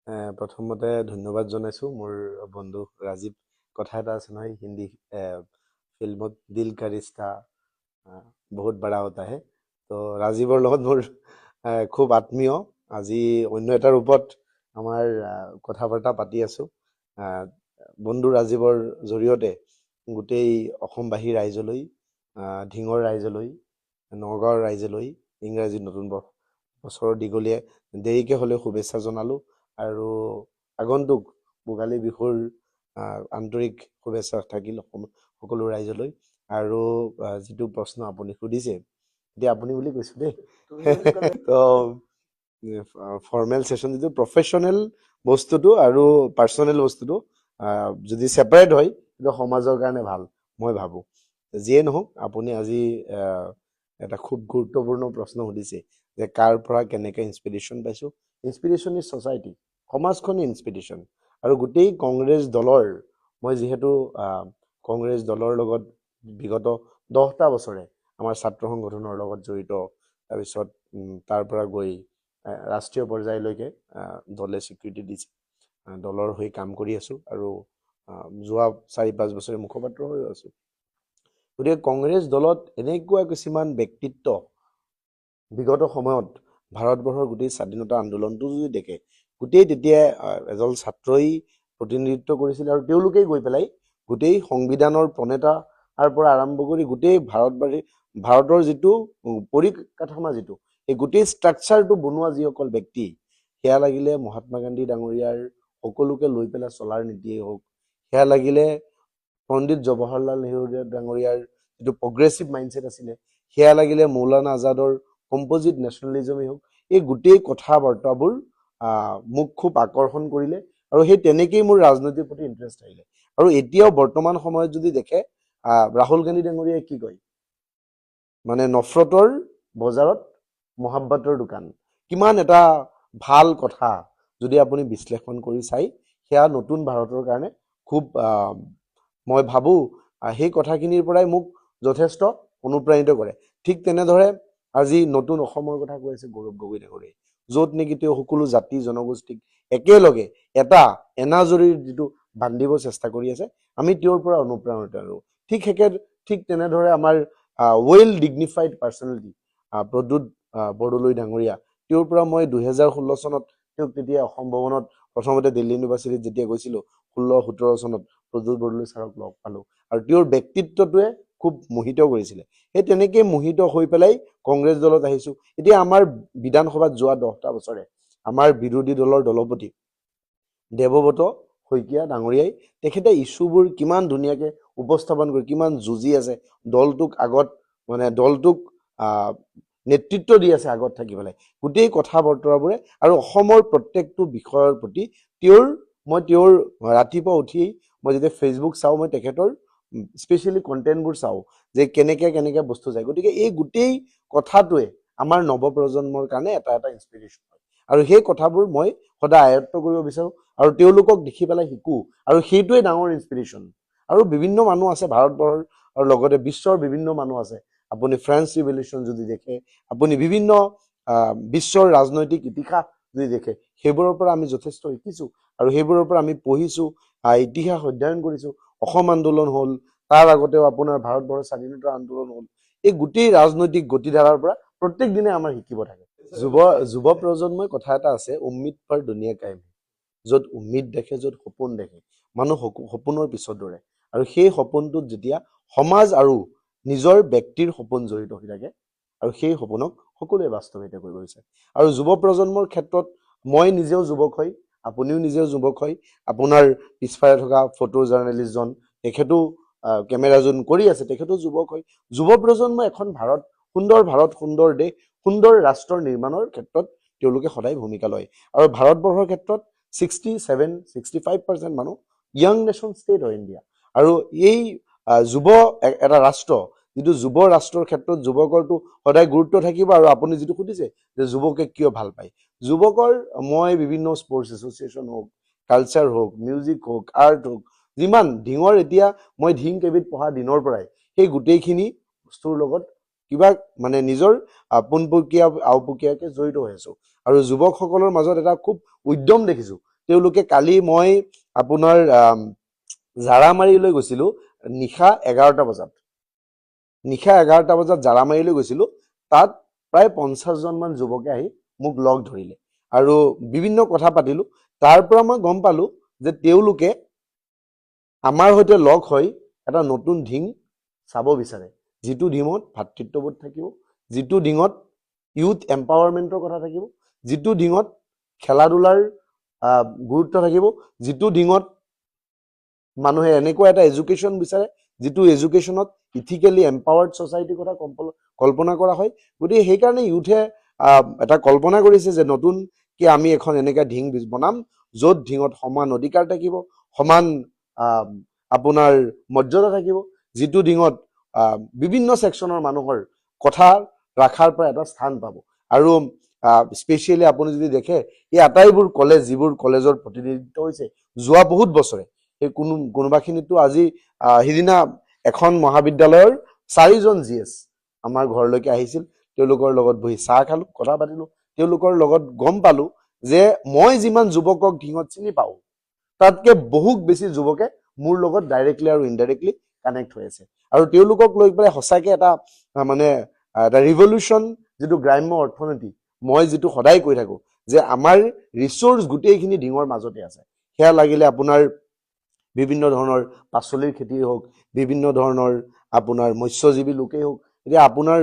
প্ৰথমতে ধন্যবাদ জনাইছোঁ মোৰ বন্ধু ৰাজীৱ। কথা এটা আছে নহয় হিন্দী ফিল্মত, দিল কা ৰিষ্টা বহুত বড়া হোতা হে। তো ৰাজীৱৰ লগত মোৰ খুব আত্মীয়। আজি অন্য এটা ৰূপত আমাৰ কথা বাৰ্তা পাতি আছোঁ। বন্ধু ৰাজীৱৰ জৰিয়তে গোটেই অসমবাসী ৰাইজলৈ, ধিঙৰ ৰাইজলৈ, নগাঁৱৰ ৰাইজলৈ ইংৰাজী নতুন বছৰৰ দীঘলীয়া দেৰিকৈ হ'লেও শুভেচ্ছা জনালোঁ। আৰু আগন্তুক ভোগালী বিহুৰ আন্তৰিক শুভেচ্ছা থাকিল সকলো ৰাইজলৈ। আৰু যিটো প্ৰশ্ন আপুনি সুধিছে, এতিয়া আপুনি বুলি কৈছোঁ দেই। তো ফৰ্মেল ছেশ্যন যিটো প্ৰফেশ্যনেল বস্তুটো আৰু পাৰ্চনেল বস্তুটো যদি ছেপাৰেট হয় সেইটো সমাজৰ কাৰণে ভাল মই ভাবোঁ। যিয়ে নহওক, আপুনি আজি এটা খুব গুৰুত্বপূৰ্ণ প্ৰশ্ন সুধিছে যে কাৰ পৰা কেনেকৈ ইনস্পিৰেশ্যন পাইছোঁ। ইনস্পিৰেশ্যন ইজ ছ'চাইটি, সমাজখনেই ইনস্পিৰেশ্যন। আৰু গোটেই কংগ্ৰেছ দলৰ, মই যিহেতু কংগ্ৰেছ দলৰ লগত বিগত 10টা বছৰে আমাৰ ছাত্ৰ সংগঠনৰ লগত জড়িত, তাৰপিছত তাৰ পৰা গৈ ৰাষ্ট্ৰীয় পৰ্যায়লৈকে দলে স্বীকৃতি দিছে, দলৰ হৈ কাম কৰি আছোঁ আৰু যোৱা 4-5 বছৰে মুখপাত্ৰ হৈ আছোঁ। গতিকে কংগ্ৰেছ দলত এনেকুৱা কিছুমান ব্যক্তিত্ব বিগত সময়ত ভাৰতবৰ্ষৰ গোটেই স্বাধীনতা আন্দোলনটো যদি দেখে, গোটেই তেতিয়া এজন ছাত্ৰই প্ৰতিনিধিত্ব কৰিছিল আৰু তেওঁলোকেই গৈ পেলাই গোটেই সংবিধানৰ প্ৰণেতাৰ পৰা আৰম্ভ কৰি গোটেই ভাৰতৰ যিটো পৰিকাঠামো, যিটো এই গোটেই ষ্ট্ৰাকচাৰটো বনোৱা যিসকল ব্যক্তি, সেয়া লাগিলে মহাত্মা গান্ধী ডাঙৰীয়াৰ সকলোকে লৈ পেলাই চলাৰ নীতিয়েই হওক, সেয়া লাগিলে পণ্ডিত জৱাহৰলাল নেহৰু ডাঙৰীয়াৰ যিটো প্ৰগ্ৰেছিভ মাইণ্ডছেট আছিলে, সেয়া লাগিলে মৌলানা আজাদৰ কম্পজিট নেশ্যনেলিজমেই হওক, এই গোটেই কথা বাৰ্তাবোৰ মোক খুব আকৰ্ষণ কৰিলে আৰু সেই তেনেকেই মোৰ ৰাজনীতিৰ প্ৰতি ইণ্টাৰেষ্ট আহিলে। আৰু এতিয়াও বৰ্তমান সময়ত যদি দেখে, ৰাহুল গান্ধী ডাঙৰীয়াই কি কয়, মানে নফৰতৰ বজাৰত মহাব্বাতৰ দোকান, কিমান এটা ভাল কথা যদি আপুনি বিশ্লেষণ কৰি চাই, সেয়া নতুন ভাৰতৰ কাৰণে খুব মই ভাবোঁ সেই কথাখিনিৰ পৰাই মোক যথেষ্ট অনুপ্ৰাণিত কৰে। ঠিক তেনেদৰে আজি নতুন অসমৰ কথা কৈ আছে গৌৰৱ গগৈ ডাঙৰীয়াই, য'ত নেকি তেওঁ সকলো জাতি জনগোষ্ঠীক একেলগে এটা এনাজৰীৰ যিটো বান্ধিব চেষ্টা কৰি আছে, আমি তেওঁৰ পৰা অনুপ্ৰাণিত আৰু ঠিক তেনেদৰে আমাৰ well dignified personality Pradyut Bordoloi ডাঙৰীয়া, তেওঁৰ পৰা মই 2016 চনত তেওঁক তেতিয়া অসম ভৱনত প্ৰথমতে দিল্লী ইউনিভাৰ্চিটিত যেতিয়া গৈছিলোঁ, 16-17 চনত প্ৰদ্যুৎ বৰদলৈ ছাৰক লগ পালোঁ আৰু তেওঁৰ ব্যক্তিত্বটোৱে খুব মোহিত কৰিছিলে। সেই তেনেকৈ মোহিত হৈ পেলাই কংগ্ৰেছ দলত আহিছোঁ। এতিয়া আমাৰ বিধানসভাত যোৱা 10টা বছৰে আমাৰ বিৰোধী দলৰ দলপতি দেৱব্ৰত শইকীয়া ডাঙৰীয়াই তেখেতে ইছ্যুবোৰ কিমান ধুনীয়াকৈ উপস্থাপন কৰি, কিমান যুঁজি আছে, দলটোক আগত দলটোক নেতৃত্ব দি আছে আগত থাকি পেলাই, গোটেই কথা বতৰাবোৰে আৰু অসমৰ প্ৰত্যেকটো বিষয়ৰ প্ৰতি মই তেওঁৰ ৰাতিপুৱা উঠিয়েই মই যেতিয়া ফেচবুক চাওঁ, মই তেখেতৰ স্পেচিয়েলি কণ্টেণ্টবোৰ চাওঁ যে কেনেকৈ বস্তু যায়। গতিকে এই গোটেই কথাটোৱে আমাৰ নৱপ্ৰজন্মৰ কাৰণে এটা ইনস্পিৰেশ্যন হয় আৰু সেই কথাবোৰ মই সদায় আয়ত্ব কৰিব বিচাৰোঁ আৰু তেওঁলোকক দেখি পেলাই শিকোঁ আৰু সেইটোৱে ডাঙৰ ইনস্পিৰেশ্যন। আৰু বিভিন্ন মানুহ আছে ভাৰতবৰ্ষৰ আৰু লগতে বিশ্বৰ বিভিন্ন মানুহ আছে। আপুনি ফ্ৰেঞ্চ ৰিভলিউশ্যন যদি দেখে, আপুনি বিভিন্ন বিশ্বৰ ৰাজনৈতিক ইতিহাস যদি দেখে, সেইবোৰৰ পৰা আমি যথেষ্ট শিকিছোঁ আৰু সেইবোৰৰ পৰা আমি পঢ়িছোঁ, ইতিহাস অধ্যয়ন কৰিছোঁ। অসম আন্দোলন হ'ল, তাৰ আগতেও আপোনাৰ ভাৰতবৰ্ষৰ স্বাধীনতাৰ আন্দোলন হ'ল, এই গোটেই ৰাজনৈতিক গতিধাৰাৰ পৰা প্ৰত্যেক দিনে আমাৰ শিকিব থাকে। যুৱ প্ৰজন্মই কথা এটা আছে, উম্মিদ পৰ দুনিয়া কায়েম, য'ত উম্মিদ দেখে, য'ত সপোন দেখে, মানুহ সপোনৰ পিছত দৌৰে আৰু সেই সপোনটোত যেতিয়া সমাজ আৰু নিজৰ ব্যক্তিৰ সপোন জড়িত হৈ থাকে আৰু সেই সপোনক সকলোৱে বাস্তৱায়িত কৰিব বিচাৰে। আৰু যুৱ প্ৰজন্মৰ ক্ষেত্ৰত মই নিজেও যুৱক হয়, আপুনিও নিজেও যুৱক হয়, আপোনাৰ পিছফালে থকা ফটো জাৰ্নেলিষ্টজন তেখেতো কেমেৰা জুম কৰি আছে, তেখেতো যুৱক হয়। যুৱ প্ৰজন্ম এখন ভাৰত, সুন্দৰ দেশ, সুন্দৰ ৰাষ্ট্ৰৰ নিৰ্মাণৰ ক্ষেত্ৰত তেওঁলোকে সদায় ভূমিকা লয় আৰু ভাৰতবৰ্ষৰ ক্ষেত্ৰত 65% মানুহ য়াং নেশ্যন ষ্টেট হয় ইণ্ডিয়া। আৰু এই যুৱ এটা ৰাষ্ট্ৰ, যিটো যুৱ ৰাষ্ট্ৰৰ ক্ষেত্ৰত যুৱকৰটো সদায় গুৰুত্ব থাকিব। আৰু আপুনি যিটো সুধিছে যে যুৱকে কিয় ভাল পায়, যুৱকৰ মই বিভিন্ন স্পৰ্টছ এছ'চিয়েশ্যন হওক, কালচাৰ হওক, মিউজিক হওক, আৰ্ট হওক, যিমান ধিঙৰ এতিয়া মই ধিং কেবিত পঢ়া দিনৰ পৰাই সেই গোটেইখিনি বস্তুৰ লগত কিবা নিজৰ পোনপটীয়া আওপকীয়াকৈ জড়িত হৈ আছোঁ। আৰু যুৱকসকলৰ মাজত এটা খুব উদ্যম দেখিছোঁ তেওঁলোকে কালি মই আপোনাৰ জাৰামাৰীলৈ গৈছিলোঁ নিশা 11টা বজাত। নিশা 11টা বজাত জাৰামাৰীলৈ গৈছিলোঁ। তাত প্ৰায় 50জন মান যুৱকে আহি মোক লগ ধৰিলে আৰু বিভিন্ন কথা পাতিলোঁ। তাৰ পৰা মই গম পালোঁ যে তেওঁলোকে আমাৰ সৈতে লগ হৈ এটা নতুন ঢিং চাব বিচাৰে, যিটো ঢিঙত ভাতৃত্ববোধ থাকিব, যিটো ঢিঙত ইউথ এম্পাৱাৰমেণ্টৰ কথা থাকিব, যিটো ঢিঙত খেলা ধূলাৰ গুৰুত্ব থাকিব, যিটো ঢিঙত মানুহে এনেকুৱা এটা এডুকেশ্যন বিচাৰে যিটো এডুকেশ্যনত ইথিকেলি এম্পাৱাৰ্ড ছ'চাইটিৰ কথা কল্পনা কৰা হয়। গতিকে সেইকাৰণে ইউথে এটা কল্পনা কৰিছে যে নতুনকৈ আমি এখন এনেকুৱা ঢিং বনাম য'ত ঢিঙত সমান অধিকাৰ থাকিব, সমান আপোনাৰ মৰ্যাদা থাকিব, যিটো ঢিঙত বিভিন্ন ছেকশ্যনৰ মানুহৰ কথা ৰখাৰ পৰা এটা স্থান পাব। আৰু স্পেচিয়েলি আপুনি যদি দেখে এই আটাইবোৰ কলেজ, যিবোৰ কলেজৰ প্ৰতিনিধিত্ব হৈছে যোৱা বহুত বছৰে, সেই কোনোবাখিনিতো আজি সিদিনা এখন মহাবিদ্যালয়ৰ 4জন GS আমাৰ ঘৰলৈকে আহিছিল। তেওঁলোকৰ লগত বহি চাহ খালোঁ, কথা পাতিলোঁ। তেওঁলোকৰ লগত গম পালোঁ যে মই যিমান যুৱকক ঢিঙত চিনি পাওঁ তাতকে বহুত বেছি যুৱকে মোৰ লগত ডাইৰেক্টলি আৰু ইনডাইৰেক্টলি কানেক্ট হৈ আছে। আৰু তেওঁলোকক লৈ পেলাই সঁচাকৈ এটা মানে এটা ৰিভলিউশ্যন, যিটো গ্ৰাম্য অৰ্থনীতি মই যিটো সদায় কৈ থাকোঁ যে আমাৰ ৰিচোৰ্চ গোটেইখিনি ঢিঙৰ মাজতে আছে। সেয়া লাগিলে আপোনাৰ বিভিন্ন ধৰণৰ পাচলিৰ খেতি হওক, বিভিন্ন ধৰণৰ আপোনাৰ মৎস্যজীৱী লোকেই হওক। এতিয়া আপোনাৰ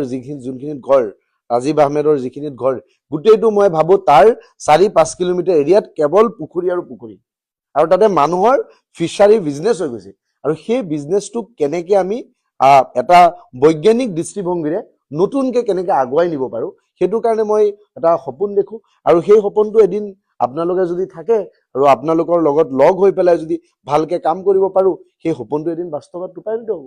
যোনখিনিত ঘৰ, ৰাজীৱ আহমেদৰ যিখিনিত ঘৰ, গোটেইটো মই ভাবোঁ তাৰ 4-5 কিলোমিটাৰ এৰিয়াত কেৱল পুখুৰী আৰু পুখুৰী, আৰু তাতে মানুহৰ ফিচাৰী বিজনেছ হৈ গৈছে। আৰু সেই বিজনেছটোক কেনেকৈ আমি এটা বৈজ্ঞানিক দৃষ্টিভংগীৰে নতুনকৈ কেনেকৈ আগুৱাই নিব পাৰোঁ, সেইটো কাৰণে মই এটা সপোন দেখোঁ। আৰু সেই সপোনটো এদিন আপোনালোকে যদি থাকে আৰু আপোনালোকৰ লগত লগ হৈ পেলাই যদি ভালকৈ কাম কৰিব পাৰোঁ, সেই সপোনটো এদিন বাস্তৱত ৰূপায়িত হ'ব।